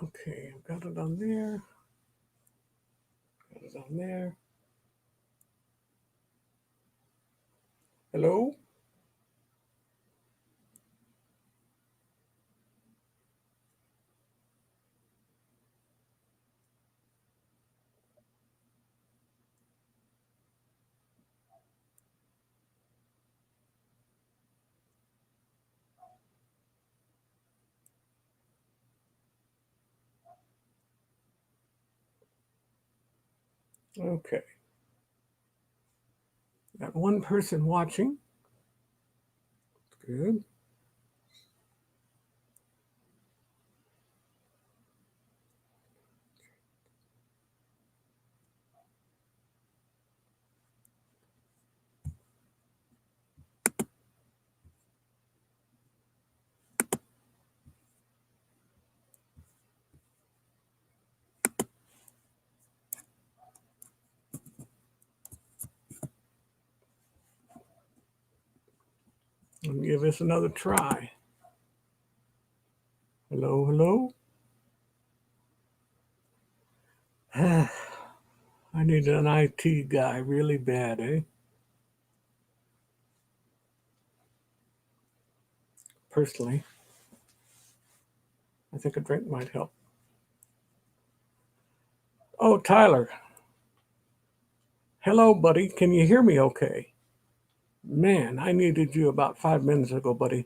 Okay, I've got it on there. Got it on there. Hello? Okay. Got one person watching. Good. Let me give this another try. Hello, hello. I need an IT guy really bad, eh? Personally, I think a drink might help. Oh, Tyler. Hello, buddy. Can you hear me okay? Man, I needed you about 5 minutes ago, buddy.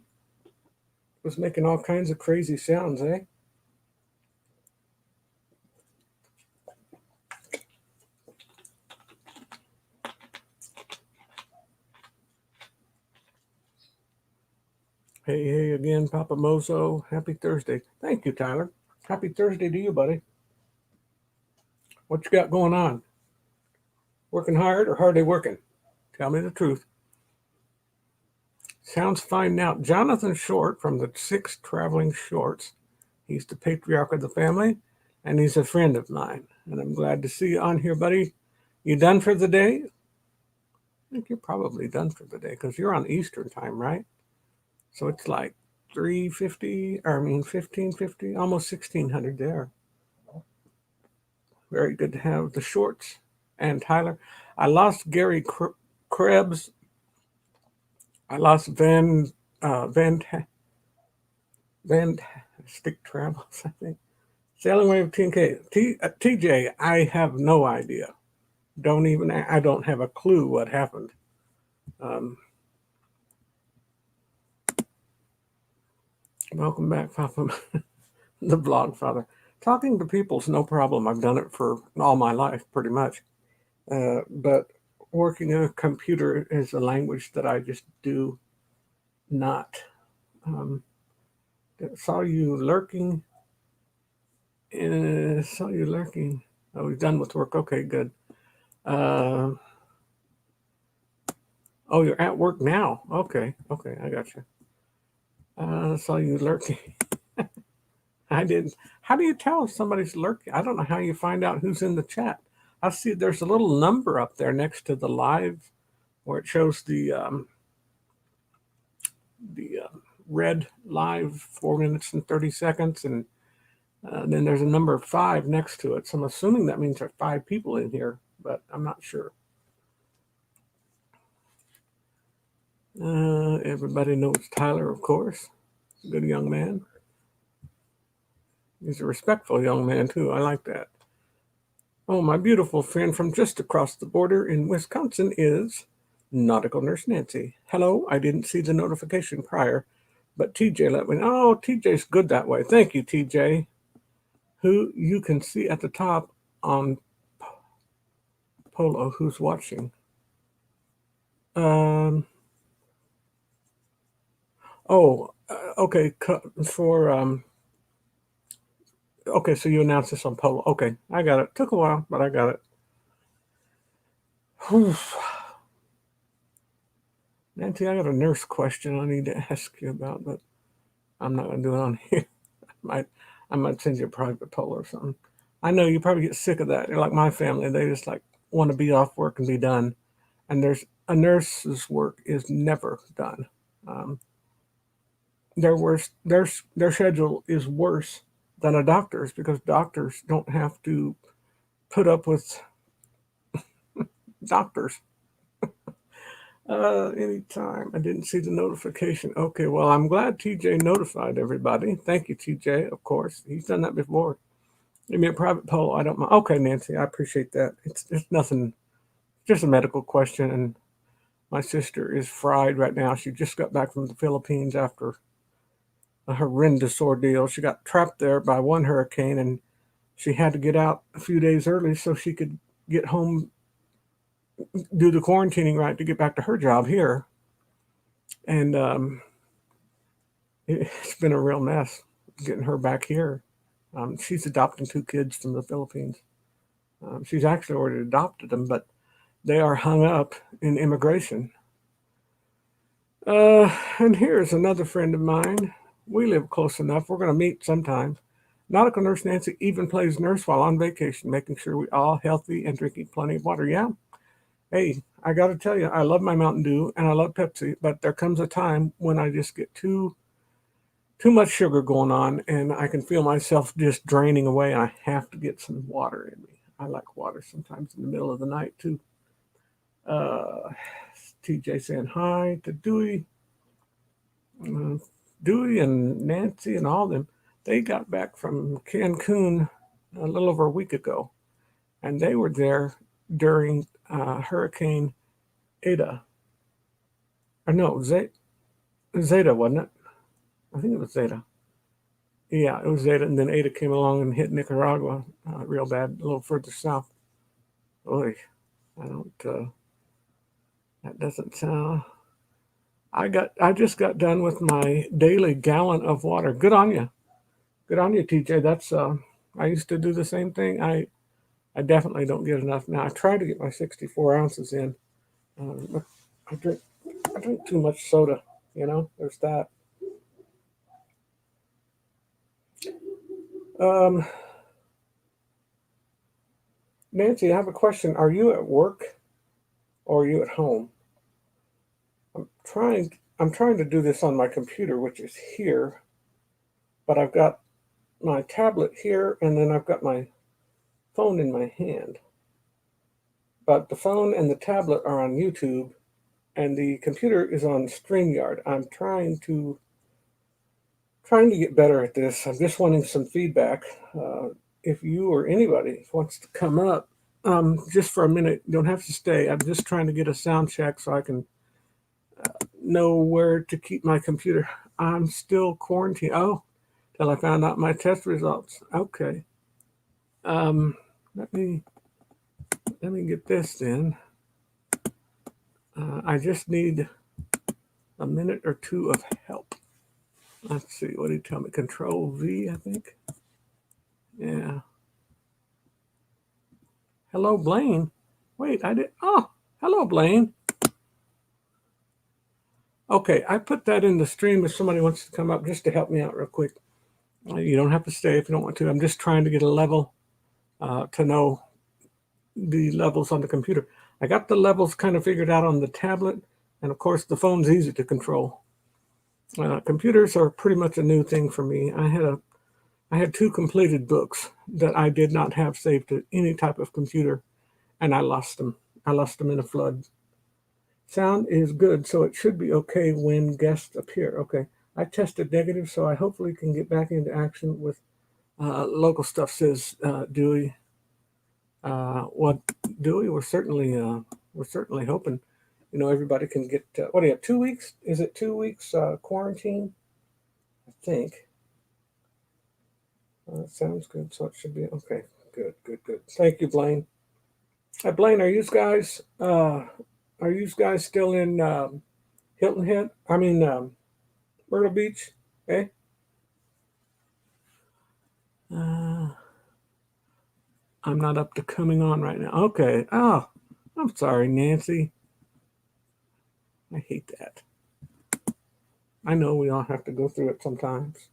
Was making all kinds of crazy sounds, eh? Hey, hey again, Papa Mozo. Happy Thursday. Thank you, Tyler. Happy Thursday to you, buddy. What you got going on? Working hard or hardly working? Tell me the truth. Sounds fine now. Jonathan Short from the Six Traveling Shorts. He's the patriarch of the family, and he's a friend of mine. And I'm glad to see you on here, buddy. You done for the day? I think you're probably done for the day because you're on Eastern time, right? So it's like 3:50, or I mean 15:50, almost 1600 there. Very good to have the Shorts and Tyler. I lost Gary Krebs. I lost Van Stick Travels, I think. Sailing Wave 10K. TJ, I have no idea. I don't have a clue what happened. Um, Welcome back, Papa, the vlog father. Talking to people's no problem. I've done it for all my life, pretty much. But working a computer is a language that I just do not. Um, saw you lurking. Saw you lurking. Oh, he's done with work. Okay, good. Uh, oh, you're at work now. Okay, okay, I got you. Saw you lurking. I didn't. How do you tell if somebody's lurking? I don't know how you find out who's in the chat. I see there's a little number up there next to the live where it shows the red live 4 minutes and 30 seconds, and then there's a number 5 next to it. So I'm assuming that means there are 5 people in here, but I'm not sure. Everybody knows Tyler, of course. Good young man. He's a respectful young man, too. I like that. Oh, my beautiful friend from just across the border in Wisconsin is Nautical Nurse Nancy. Hello, I didn't see the notification prior, but TJ let me know. Oh, TJ's good that way. Thank you, TJ. Who you can see at the top on Polo, who's watching. Um, okay, okay, so you announced this on Polo. Okay, I got it. Took a while, but I got it. Whew. Nancy, I got a nurse question I need to ask you about, but I'm not gonna do it on here. might I might send you a private poll or something. I know you probably get sick of that. You're like my family; they just like want to be off work and be done. And there's a nurse's work is never done. Um, their schedule is worse than a doctor's, because doctors don't have to put up with doctors. Anytime. I didn't see the notification. Okay, well, I'm glad TJ notified everybody. Thank you, TJ, of course. He's done that before. Give me a private poll. I don't mind. Okay, Nancy, I appreciate that. It's nothing, just a medical question. And my sister is fried right now. She just got back from the Philippines after a horrendous ordeal. She got trapped there by one hurricane, and she had to get out a few days early so she could get home, do the quarantining right to get back to her job here. And it's been a real mess getting her back here. She's adopting two kids from the Philippines. She's actually already adopted them, but they are hung up in immigration. And here's another friend of mine. We live close enough. We're going to meet sometime. Nautical Nurse Nancy even plays nurse while on vacation, making sure we all healthy and drinking plenty of water. Yeah. Hey, I got to tell you, I love my Mountain Dew and I love Pepsi, but there comes a time when I just get too much sugar going on, and I can feel myself just draining away, and I have to get some water in me. I like water sometimes in the middle of the night too. Uh, TJ saying hi to uh, Dewey and Nancy and all them. They got back from Cancun a little over a week ago, and they were there during Hurricane Ada. Or no, Zeta, wasn't it? I think it was Zeta. Yeah, it was Zeta, and then Ada came along and hit Nicaragua real bad, a little further south. Boy, I don't. That doesn't sound. I just got done with my daily gallon of water. Good on you, TJ. That's I used to do the same thing. I definitely don't get enough now. I try to get my 64 ounces in. But I drink too much soda. There's that. Um, Nancy, I have a question. Are you at work or are you at home? I'm trying. I'm trying to do this on my computer, which is here, but I've got my tablet here, and then I've got my phone in my hand. But the phone and the tablet are on YouTube, and the computer is on StreamYard. I'm trying to get better at this. I'm just wanting some feedback. If you or anybody wants to come up, just for a minute, you don't have to stay. I'm just trying to get a sound check so I can know where to keep my computer. I'm still quarantined. Oh, till I found out my test results. Okay. Um, let me get this then. I just need a minute or two of help. Let's see. What did he tell me? Control V, I think. Yeah. Hello, Blaine. Wait, I did. Oh, hello, Blaine. Okay, I put that in the stream if somebody wants to come up just to help me out real quick. You don't have to stay if you don't want to. I'm just trying to get a level to know the levels on the computer. I got the levels kind of figured out on the tablet, and of course the phone's easy to control. Computers are pretty much a new thing for me. I had two completed books that I did not have saved to any type of computer, and I lost them. I lost them in a flood. Sound is good, so it should be okay when guests appear. Okay, I tested negative, so I hopefully can get back into action with local stuff. Says Dewey. What Dewey? We're certainly hoping. Everybody can get. What do you have? 2 weeks? Is it 2 weeks quarantine? I think. That sounds good. So it should be okay. Good, good, good. Thank you, Blaine. Blaine, are you guys still in Hilton Head? I mean, Myrtle Beach? Eh? Uh, I'm not up to coming on right now. Okay. Oh, I'm sorry, Nancy. I hate that. I know we all have to go through it sometimes.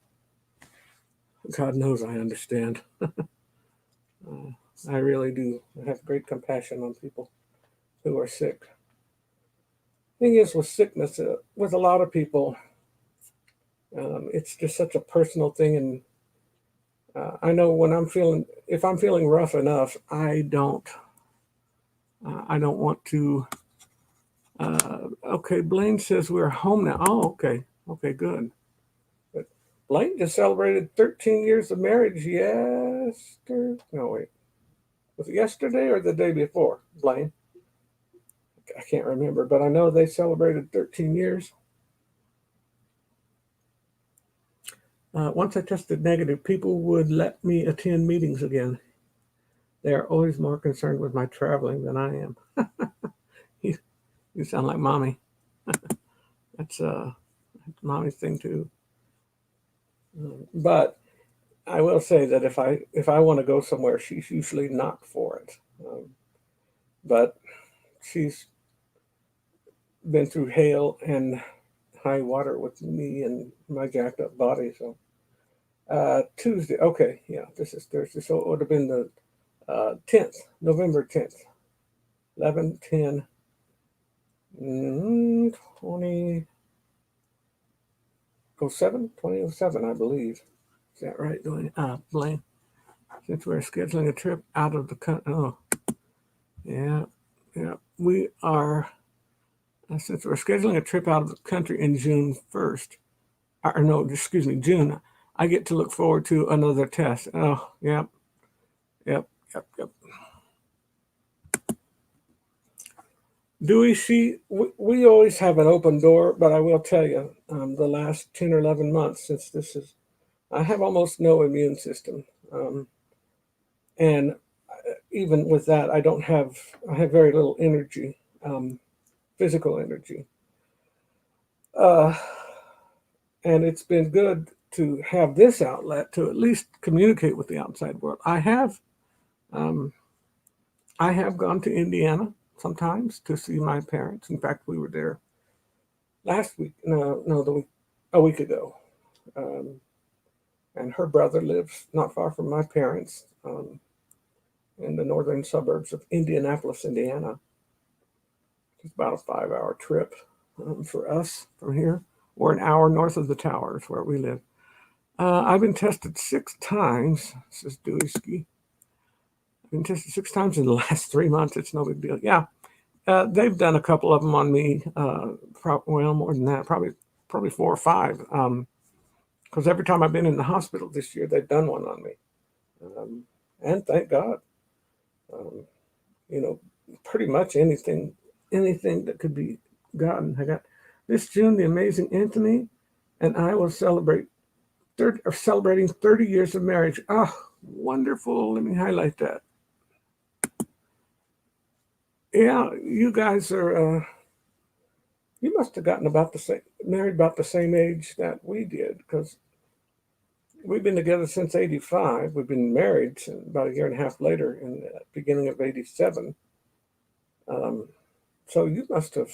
God knows I understand. I really do. I have great compassion on people who are sick. Thing is, with sickness, with a lot of people, it's just such a personal thing, and I know when if I'm feeling rough enough, I don't want to. Okay, Blaine says we're home now. Oh, okay, okay, good. But Blaine just celebrated 13 years of marriage yesterday. No, wait, was it yesterday or the day before, Blaine? I can't remember, but I know they celebrated 13 years. Once I tested negative, people would let me attend meetings again. They are always more concerned with my traveling than I am. you, you sound like mommy. That's mommy's thing too. But I will say that if I want to go somewhere, she's usually not for it. But she's been through hail and high water with me and my jacked up body. So Tuesday, okay, yeah, this is Thursday, so it would have been the 10th, November 10th, 11, 10, 2007, 2007, I believe. Is that right, Blaine? Since we're scheduling a trip out of the country. Oh, yeah, yeah. We are, since we're scheduling a trip out of the country in June 1st, or no, excuse me, June, I get to look forward to another test. Oh, yep, yep, yep, yep. Do we see? We always have an open door, but I will tell you, the last 10 or 11 months since this is, I have almost no immune system. And even with that, I have very little energy, physical energy. Uh, and it's been good to have this outlet to at least communicate with the outside world. Um, I have gone to Indiana sometimes to see my parents. In fact, we were there last week. No, a week ago. Um, and her brother lives not far from my parents in the northern suburbs of Indianapolis, Indiana. It's about a 5 hour trip for us from here, or an hour north of the towers where we live. I've been tested 6 times, says Dewey Ski. I've been tested 6 times in the last 3 months. It's no big deal. Yeah, they've done a couple of them on me. Well, more than that, probably 4 or 5. Because every time I've been in the hospital this year, they've done one on me, and thank God. Um, you know, pretty much anything that could be gotten. I got this June. The amazing Anthony and I will celebrating 30 years of marriage. Oh, wonderful! Let me highlight that. Yeah, you guys are. You must have gotten about the same, married about the same age that we did, because we've been together since '85. We've been married since about a year and a half later, in the beginning of '87. Um, so you must have.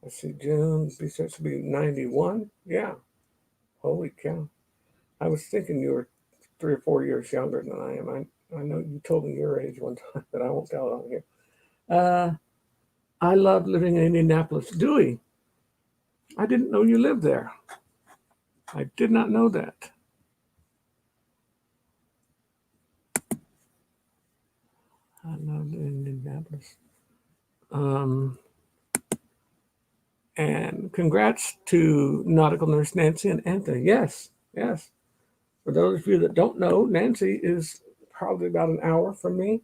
Let's see, June. This to be 91. Yeah. Holy cow! I was thinking you were 3 or 4 years younger than I am. I know you told me your age one time, but I won't tell it on here. Uh, I love living in Indianapolis. Dewey, I didn't know you lived there. I did not know that. I love Indianapolis. Um, and congrats to Nautical Nurse Nancy and Anthony. Yes, yes. For those of you that don't know, Nancy is probably about an hour from me,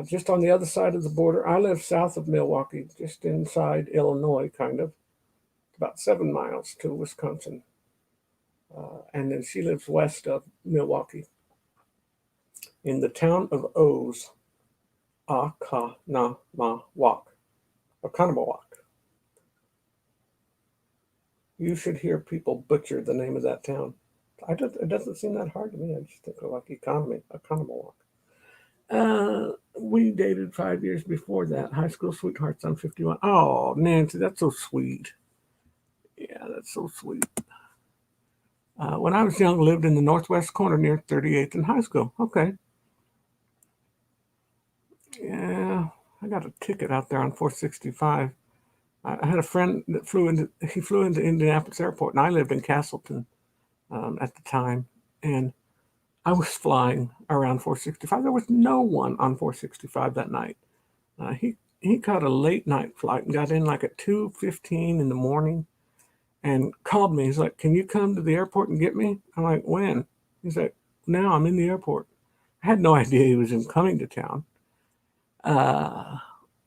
just on the other side of the border. I live south of Milwaukee, just inside Illinois, kind of, about 7 miles to Wisconsin. And then she lives west of Milwaukee in the town of O's, Akanamawak. Akanamawak. You should hear people butcher the name of that town. It doesn't seem that hard to me. I just think of like economy, Akanamawak. We dated 5 years before that. High school sweethearts. I'm 51. Oh, Nancy, that's so sweet. Yeah, that's so sweet. When I was young, lived in the northwest corner near 38th and High School. Okay. Yeah, I got a ticket out there on 465. I had a friend that flew into Indianapolis Airport, and I lived in Castleton at the time. and I was flying around 465. There was no one on 465 that night. He caught a late night flight and got in like at 2:15 in the morning and called me. He's like, "Can you come to the airport and get me?" I'm like, "When?" He's like, "Now I'm in the airport." I had no idea he was coming to town. Uh,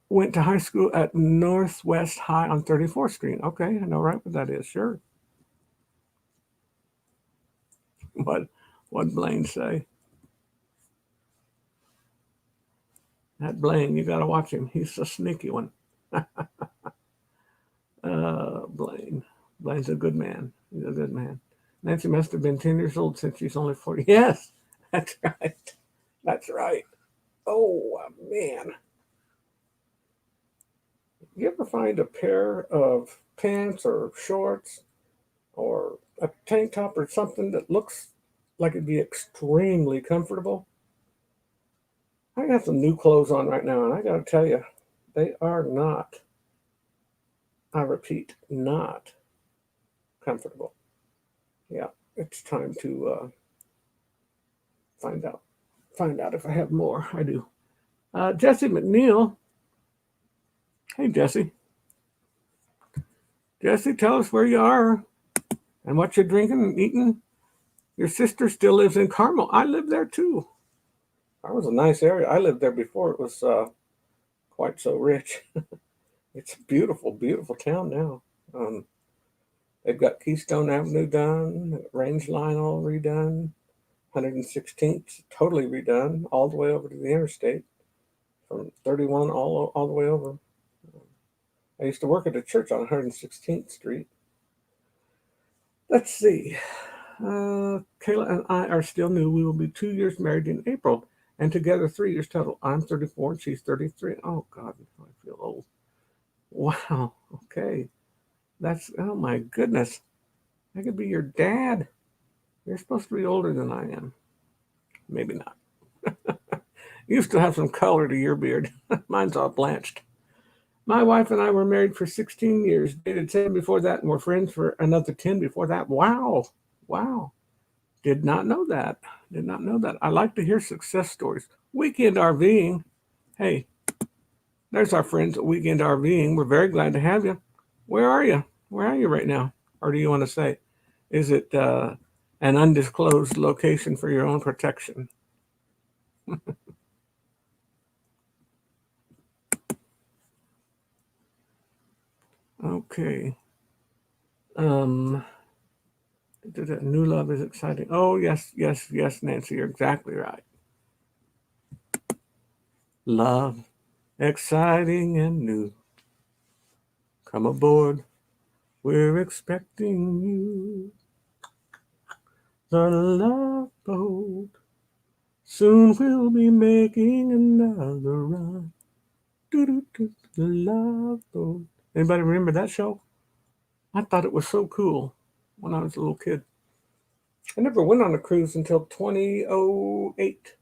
Went to high school at Northwest High on 34th Street. Okay, I know right what that is. Sure. What what Blaine say? That Blaine, you got to watch him. He's a sneaky one. Blaine. Blaine's a good man. He's a good man. Nancy must have been 10 years old since she's only 40. Yes, that's right. That's right. Oh, man. You ever find a pair of pants or shorts or a tank top or something that looks like it'd be extremely comfortable? I got some new clothes on right now, and I got to tell you, they are not, I repeat, not comfortable. Yeah, it's time to find out. Find out if I have more. I do. Jesse McNeil. Hey, Jesse. Jesse, tell us where you are and what you're drinking and eating. Your sister still lives in Carmel. I live there too. That was a nice area. I lived there before it was quite so rich. It's a beautiful, beautiful town now. They've got Keystone Avenue done, Range Line all redone, 116th totally redone, all the way over to the interstate, from 31 all the way over. I used to work at a church on 116th Street. Let's see. Kayla and I are still new. We will be 2 years married in April, and together 3 years total. I'm 34 and she's 33. Oh, God, I feel old. Wow. Okay. Oh my goodness. I could be your dad. You're supposed to be older than I am. Maybe not. You still have some color to your beard. Mine's all blanched. My wife and I were married for 16 years, dated 10 before that, and were friends for another 10 before that. Wow. Wow. Did not know that. Did not know that. I like to hear success stories. Weekend RVing. Hey, there's our friends at Weekend RVing. We're very glad to have you. Where are you? Where are you right now? Or do you want to say, is it an undisclosed location for your own protection? Okay. Um, New love is exciting. Oh, yes, yes, yes, Nancy, you're exactly right. Love, exciting and new. Come aboard. We're expecting you. The love boat. Soon we'll be making another run. Doo-doo-doo, the love boat. Anybody remember that show? I thought it was so cool when I was a little kid. I never went on a cruise until 2008.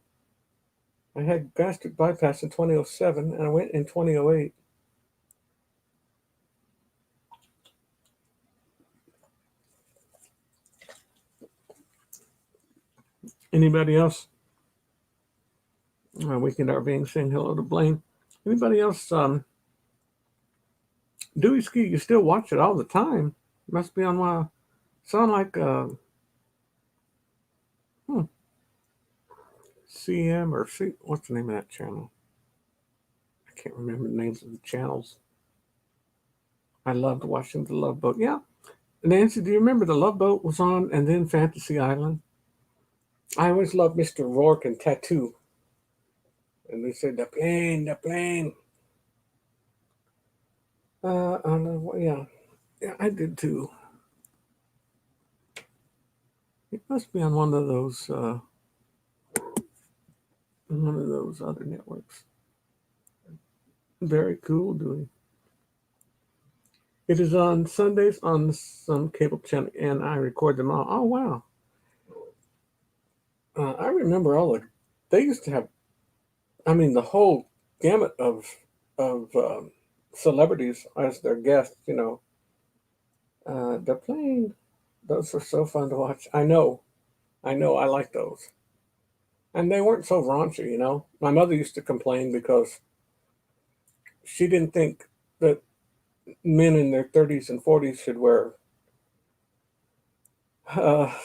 I had gastric bypass in 2007, and I went in 2008. Anybody else? Weekend RVing saying hello to Blaine. Anybody else? Dewey Ski, you still watch it all the time. Must be on my. Sound like hmm, CM or C. What's the name of that channel? I can't remember the names of the channels. I loved watching the Love Boat. Yeah, Nancy, do you remember the Love Boat was on, and then Fantasy Island? I always loved Mr. Rourke and Tattoo, and they said the plane, the plane. I know, yeah, yeah, I did too. It must be on one of those other networks. Very cool, Dewey. It is on Sundays on some cable channel, and I record them all. Oh wow! I remember all the. They used to have. I mean, the whole gamut of celebrities as their guests. You know, the plane. Those were so fun to watch. I know. I know I like those. And they weren't so raunchy, you know. My mother used to complain because she didn't think that men in their 30s and 40s should wear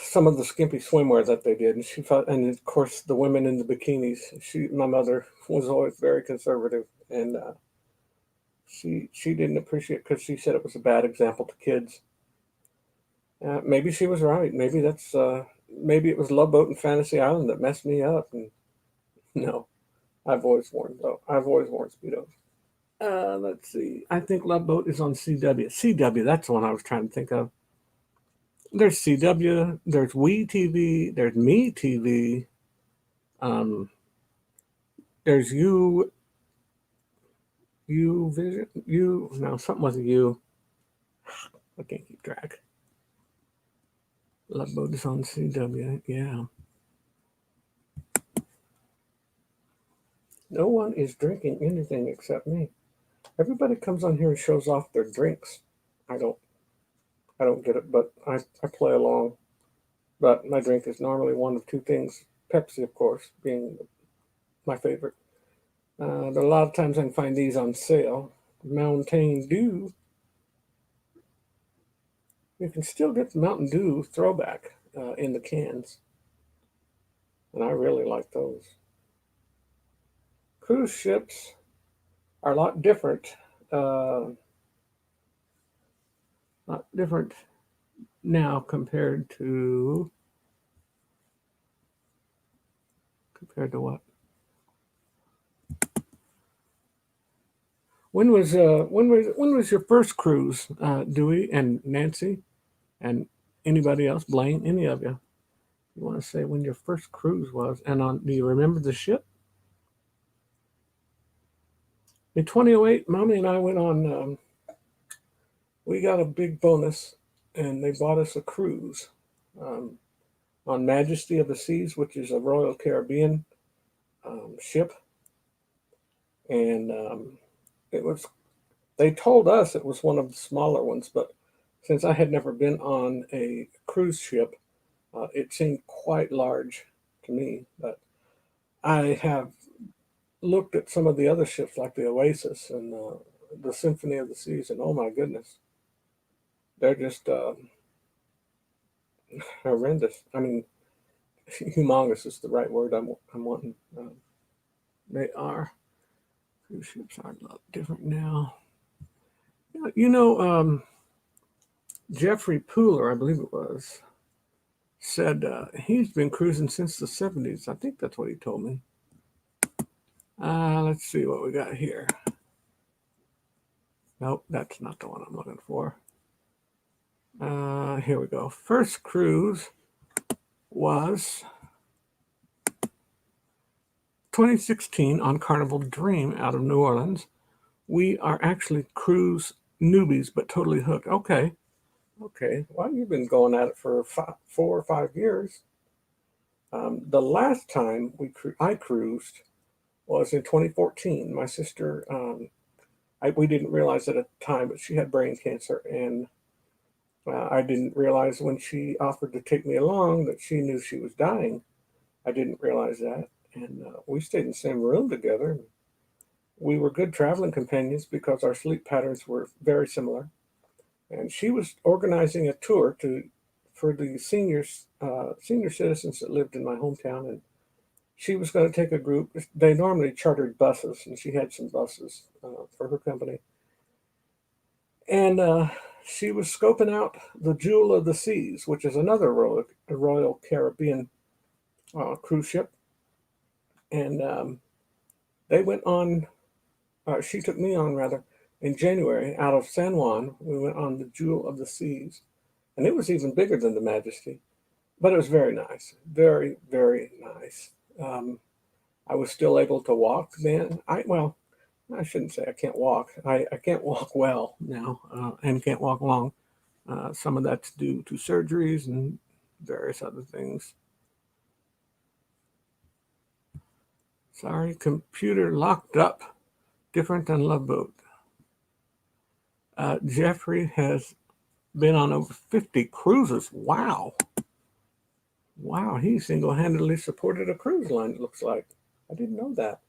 some of the skimpy swimwear that they did, and she thought, and of course the women in the bikinis. My mother was always very conservative, and she didn't appreciate because she said it was a bad example to kids. Maybe she was right. Maybe it was Love Boat and Fantasy Island that messed me up. And no, I've always worn speedos. Let's see. I think Love Boat is on CW. CW. That's the one I was trying to think of. There's CW. There's We TV. There's Me TV. Um, there's You Vision. You no something with a U. I can't keep track. Love Boat is on CW. Yeah. No one is drinking anything except me. Everybody comes on here and shows off their drinks. I don't I don't get it, but I play along. But my drink is normally one of two things. Pepsi, of course, being my favorite. But a lot of times I can find these on sale. Mountain Dew. You can still get the Mountain Dew throwback in the cans, and I really like those. Cruise ships are a uh, lot different now compared to what? When was your first cruise, Dewey and Nancy and anybody else, Blaine, any of you? You want to say when your first cruise was, and do you remember the ship? In 2008, Mommy and I went on. We got a big bonus, and they bought us a cruise um, on Majesty of the Seas, which is a Royal Caribbean ship, and it was. They told us it was one of the smaller ones, but since I had never been on a cruise ship, it seemed quite large to me. But I have looked at some of the other ships, like the Oasis and the Symphony of the Seas, and oh my goodness, they're just horrendous. I mean, humongous is the right word I'm wanting. They are. Cruise ships are a lot different now. You know, Jeffrey Pooler, I believe it was, said he's been cruising since the 70s. I think that's what he told me. Let's see what we got here. Nope, that's not the one I'm looking for. Here we go. First cruise was 2016 on Carnival Dream out of New Orleans. We are actually cruise newbies, but totally hooked. Okay. Okay. Well, you've been going at it for 4 or 5 years. The last time I cruised was in 2014. My sister, we didn't realize it at the time, but she had brain cancer, and I didn't realize when she offered to take me along that she knew she was dying. I didn't realize that, and we stayed in the same room together. We were good traveling companions because our sleep patterns were very similar. And she was organizing a tour for the senior citizens that lived in my hometown, and she was going to take a group. They normally chartered buses, and she had some buses for her company. And she was scoping out the Jewel of the Seas, which is another Royal Caribbean cruise ship. And they went on. She took me on rather in January out of San Juan. We went on the Jewel of the Seas, and it was even bigger than the Majesty, but it was very nice, very very nice. Um, I was still able to walk then. I shouldn't say I can't walk. I can't walk well now, and can't walk long. Some of that's due to surgeries and various other things. Sorry, computer locked up. Different than Love Boat. Jeffrey has been on over 50 cruises. Wow. Wow, he single-handedly supported a cruise line, it looks like. I didn't know that.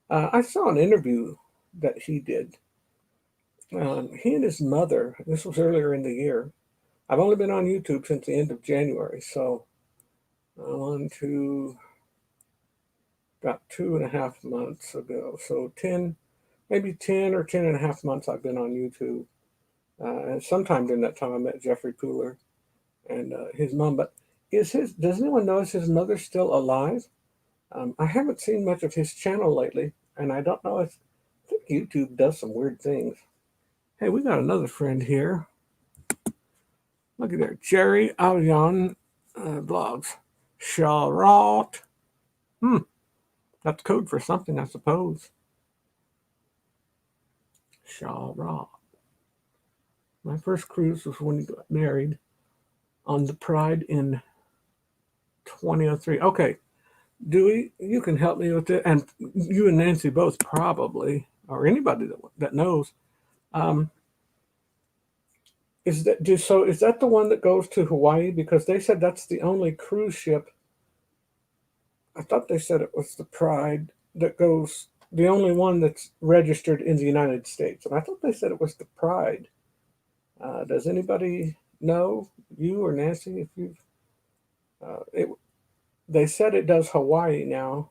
I saw an interview that he did. He and his mother, this was earlier in the year. I've only been on YouTube since the end of January, so on to about 2.5 months ago. So 10, maybe 10 or 10.5 months I've been on YouTube. And sometime during that time I met Jeffrey Pooler and his mom. But does anyone know, is his mother still alive? I haven't seen much of his channel lately, and I don't know if I think YouTube does some weird things. Hey, we got another friend here. Look at there, Jerry Allion blogs. Charlotte. That's code for something, I suppose. Charlotte. My first cruise was when he got married on the Pride in 2003. Okay, Dewey, you can help me with it, and you and Nancy both probably, or anybody that knows. Um, is that the one that goes to Hawaii? Because they said that's the only cruise ship. I thought they said it was the Pride that goes, the only one that's registered in the United States, and I thought they said it was the Pride. Does anybody know, you or Nancy, if you've it? They said it does Hawaii now,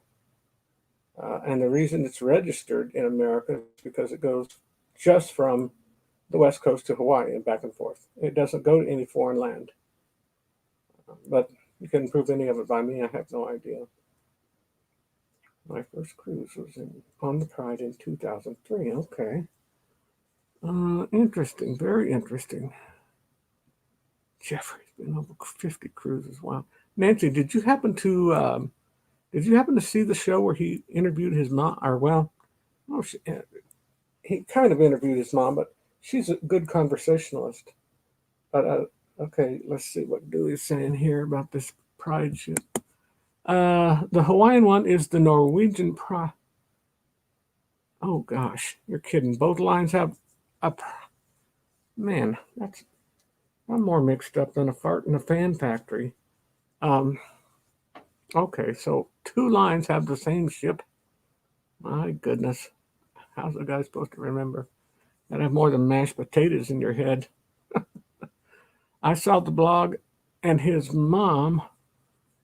and the reason it's registered in America is because it goes just from the West Coast to Hawaii and back and forth. It doesn't go to any foreign land. But you couldn't prove any of it by me. I have no idea. My first cruise was on the Pride in 2003. Okay. Interesting. Very interesting. Jeffrey's been over 50 cruises. Wow. Nancy, did you happen to see the show where he interviewed his mom? Or well, no, he kind of interviewed his mom, but she's a good conversationalist. But okay, let's see what Dewey's saying here about this Pride ship. The Hawaiian one is the Norwegian Pride. Oh gosh, you're kidding. Both lines have a. Man, I'm more mixed up than a fart in a fan factory. Um, okay, so two lines have the same ship. My goodness, how's a guy supposed to remember? And have more than mashed potatoes in your head. I saw the blog, and his mom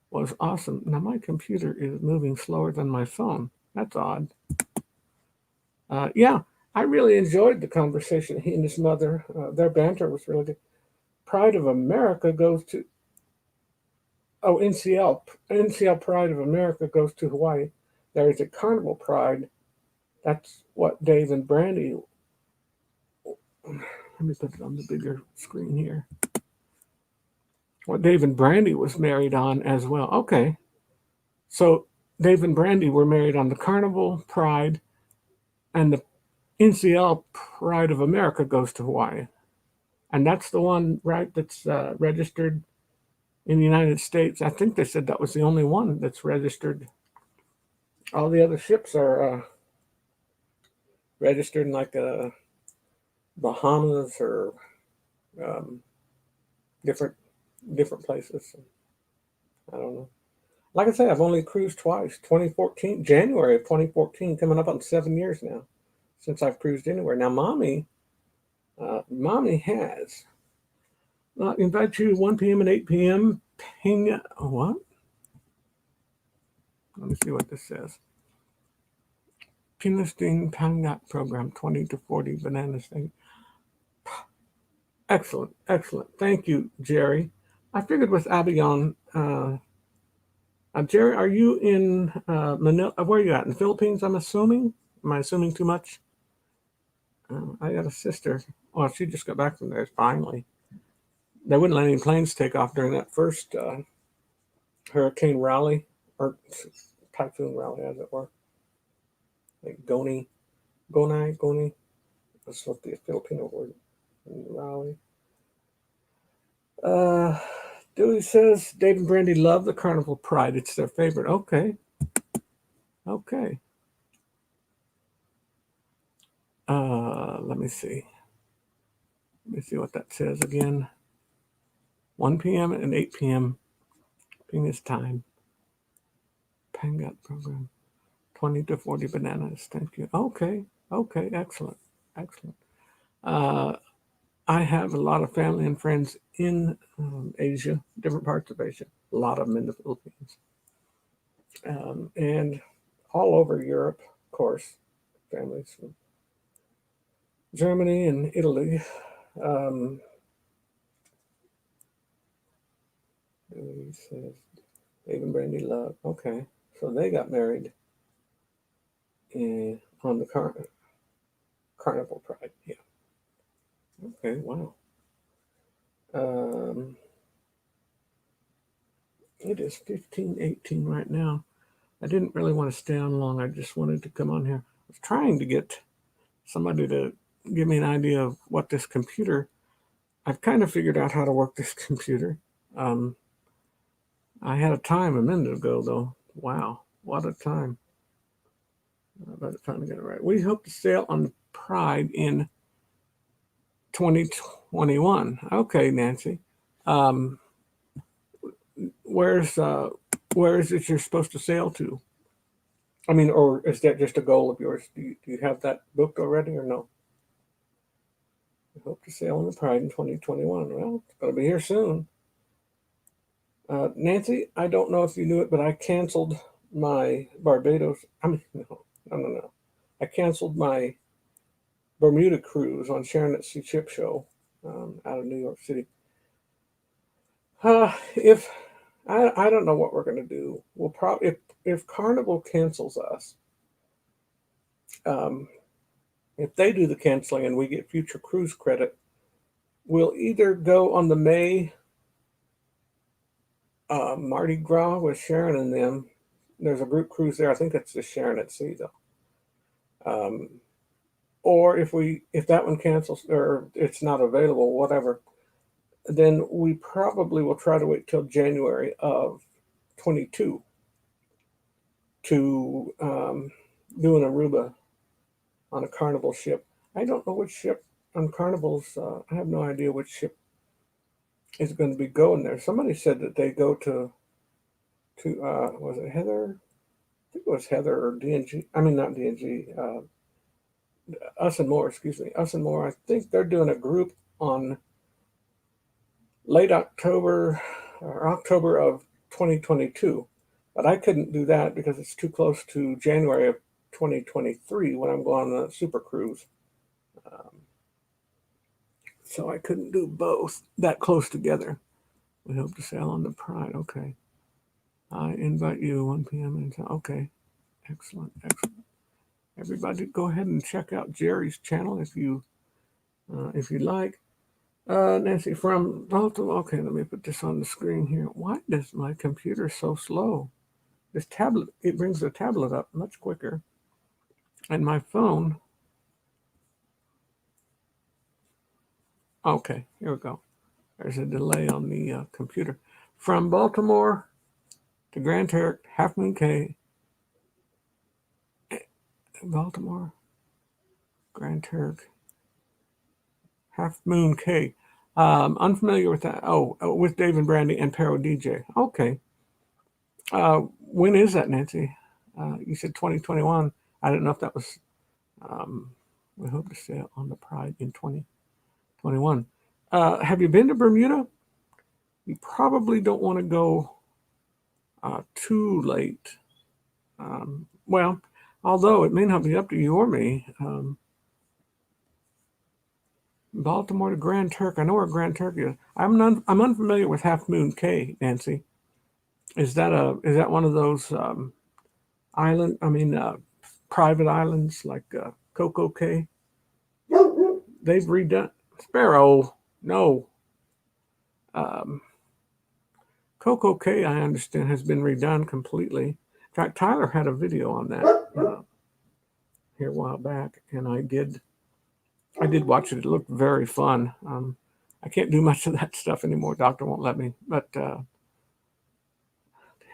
was awesome. Now my computer is moving slower than my phone. That's odd. Yeah, I really enjoyed the conversation. He and his mother, their banter was really good. Pride of America goes to NCL Pride of America goes to Hawaii. There is a Carnival Pride. That's what Dave and Brandy. Let me put it on the bigger screen here. What Dave and Brandy was married on as well. Okay, so Dave and Brandy were married on the Carnival Pride, and the NCL Pride of America goes to Hawaii. And that's the one, right, that's registered in the United States. I think they said that was the only one that's registered. All the other ships are registered in like Bahamas or um, different places. I don't know. Like I say, I've only cruised twice. 2014, January of 2014, coming up on 7 years now since I've cruised anywhere. Now, mommy has. Invite you 1 p.m. and 8 p.m. Ping. What? Let me see what this says. Pinisting Pangat program, 20 to 40 bananas thing. Excellent, excellent. Thank you, Jerry. I figured with Abion, Jerry, are you in Manila? Where are you at? In the Philippines, I'm assuming? Am I assuming too much? I got a sister. Well, she just got back from there finally. They wouldn't let any planes take off during that first Hurricane Raleigh, or Typhoon Raleigh, as it were. Like Goni. That's what the Filipino word. Raleigh. Dewey says Dave and Brandy love the Carnival Pride. It's their favorite. Okay. Let me see. Let me see what that says again. 1 p.m. and 8 p.m. Ping is time. Pangat program. 20 to 40 bananas. Thank you. Okay. Okay. Excellent. Excellent. Uh, I have a lot of family and friends in Asia, different parts of Asia, a lot of them in the Philippines, and all over Europe, of course, families from Germany and Italy. Um, he says, Dave and Brandy Love. Okay, so they got married on the Carnival Pride. Yeah. Okay. Wow. Um, it is 15:18 right now. I didn't really want to stay on long. I just wanted to come on here. I was trying to get somebody to give me an idea of what this computer. I've kind of figured out how to work this computer. Um, I had a time a minute ago though. Wow, what a time! By the time I get it right, we hope to sail on Pride in 2021. Okay, Nancy. Um, where's where is it you're supposed to sail to? I mean, or is that just a goal of yours? Do you have that booked already or no? We hope to sail on the Pride in 2021. Well, it's going to be here soon. Nancy, I don't know if you knew it, but I canceled my Barbados. I mean, no. I canceled my Bermuda cruise on Sharon at Sea Ship Show out of New York City. If I don't know what we're going to do. We'll probably if Carnival cancels us, um, if they do the canceling and we get future cruise credit, we'll either go on the May Mardi Gras with Sharon and them. There's a group cruise there. I think that's just Sharon at Sea though. Um, or if that one cancels or it's not available, whatever, then we probably will try to wait till January of 22 to do an Aruba on a Carnival ship. I don't know which ship on Carnival's. I have no idea which ship is going to be going there. Somebody said that they go to was it Heather? I think it was Heather or DNG. I mean not DNG. Us and More. Excuse me. Us and More. I think they're doing a group on late October or October of 2022. But I couldn't do that because it's too close to January of 2023 when I'm going on a super cruise. Um, so I couldn't do both that close together. We hope to sail on the Pride. Okay. I invite you 1 p.m. Okay. Excellent. Excellent. Everybody go ahead and check out Jerry's channel if you like. Nancy from Baltimore. Okay, let me put this on the screen here. Why does my computer so slow? This tablet, it brings the tablet up much quicker. And my phone. Okay, here we go. There's a delay on the computer. From Baltimore to Grand Turk, Half Moon K. Baltimore, Grand Turk, Half Moon K. Unfamiliar with that. Oh, with Dave and Brandy and Pero DJ. Okay. When is that, Nancy? You said 2021. I didn't know if that was. Um, we hope to sail on the Pride in 2021. Have you been to Bermuda? You probably don't want to go too late. Well, although it may not be up to you or me. Baltimore to Grand Turk. I know where Grand Turk is. I'm unfamiliar with Half Moon Cay, Nancy. Is that one of those island? I mean, private islands like Coco Cay? They've redone Sparrow. No, um, Coco Cay. I understand has been redone completely. In fact, Tyler had a video on that here a while back, and I did watch it. It looked very fun. I can't do much of that stuff anymore. Doctor won't let me. But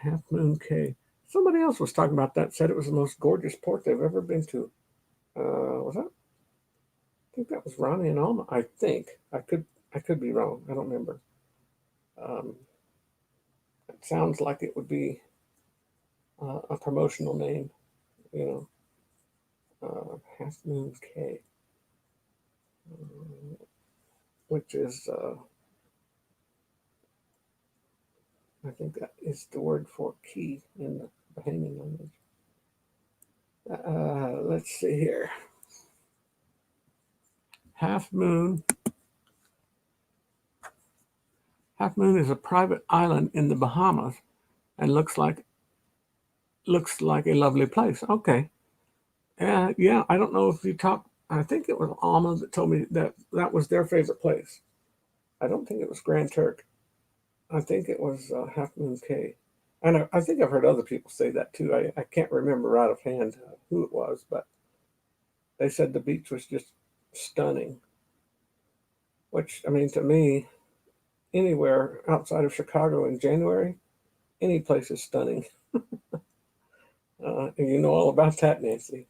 Half Moon Cay. Somebody else was talking about that. Said it was the most gorgeous port they've ever been to. Was that? I think that was Ronnie and Alma. I think I could be wrong. I don't remember. Um, sounds like it would be a promotional name, you know. Half Moon Cay, which is, I think that is the word for key in the Bahamian language. Let's see here. Half Moon. Half Moon is a private island in the Bahamas, and looks like a lovely place. Okay. Yeah, I don't know if you talked. I think it was Alma that told me that that was their favorite place. I don't think it was Grand Turk. I think it was Half Moon Cay. And I think I've heard other people say that too. I can't remember right offhand who it was, but they said the beach was just stunning. Which, I mean, to me, anywhere outside of Chicago in January, any place is stunning. And you know all about that, Nancy.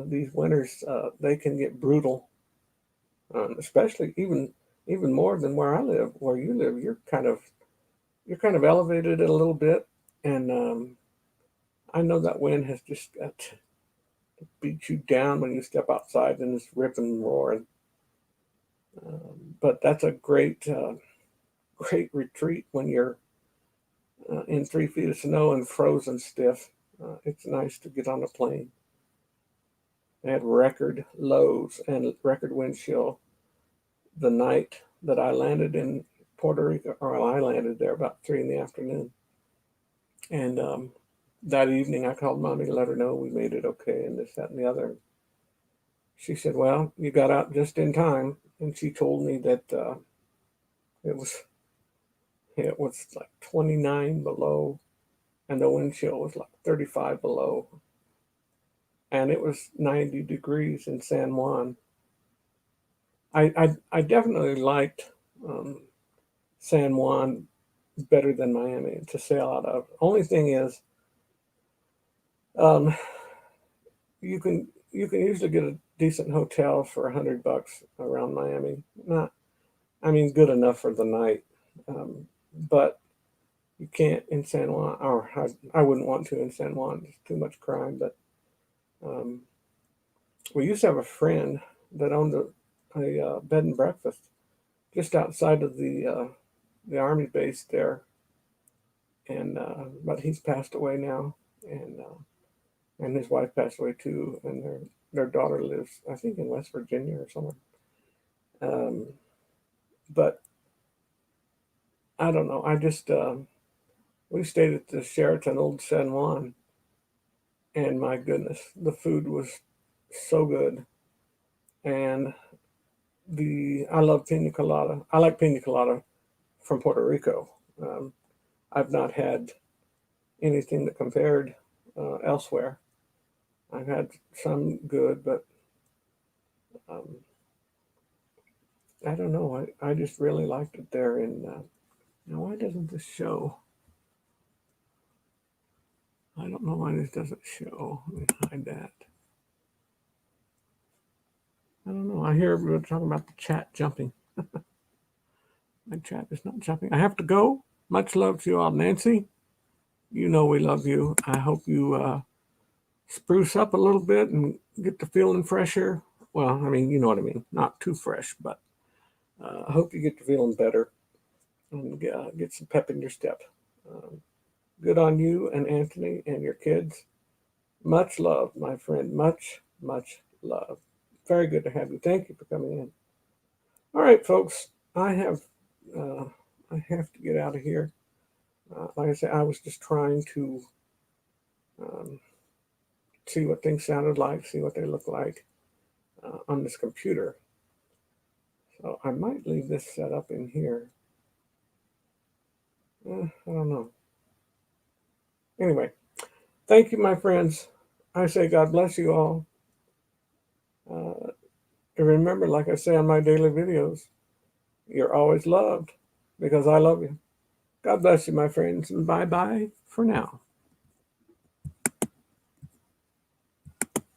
These winters, they can get brutal, especially even more than where I live. Where you live, you're kind of elevated a little bit, and I know that wind has just got to beat you down when you step outside and it's ripping and roaring. But that's a great retreat when you're in 3 feet of snow and frozen stiff. It's nice to get on a plane. They had record lows and record wind chill the night that I landed in Puerto Rico, or I landed there about 3 in the afternoon. And that evening, I called Mommy to let her know we made it okay, and this, that, and the other. She said, "Well, you got out just in time," and she told me that it was it was like 29 below, and the wind chill was like 35 below, and it was 90 degrees in San Juan. I definitely liked San Juan better than Miami to sail out of. Only thing is, um, you can usually get a decent hotel for $100 around Miami. Not, I mean, good enough for the night, but you can't in San Juan, or I wouldn't want to in San Juan. There's too much crime. But um, we used to have a friend that owned a bed and breakfast just outside of the army base there, and but he's passed away now, and his wife passed away too, and their daughter lives, I think, in West Virginia or somewhere. Um, but I don't know. I just we stayed at the Sheraton Old San Juan, and my goodness, the food was so good, and the I love pina colada. I like pina colada from Puerto Rico. Um, I've not had anything that compared elsewhere. I've had some good, but um, I don't know. I just really liked it there. And now, why doesn't this show? I don't know why this doesn't show. Let me hide that. I don't know. I hear everybody talking about the chat jumping. My chat is not jumping. I have to go. Much love to you all, Nancy. You know we love you. I hope you spruce up a little bit and get to feeling fresher. Well, I mean, you know what I mean. Not too fresh, but I hope you get to feeling better and get some pep in your step. Um, Good on you and Anthony and your kids. Much love, my friend. Much, much love. Very good to have you. Thank you for coming in. All right, folks. Uh, I have to get out of here. Like I said, I was just trying to um, see what things sounded like, see what they look like on this computer. So I might leave this set up in here. I don't know. Anyway, thank you, my friends. I say God bless you all. Uh, and remember, like I say on my daily videos, you're always loved because I love you. God bless you, my friends, and bye bye for now.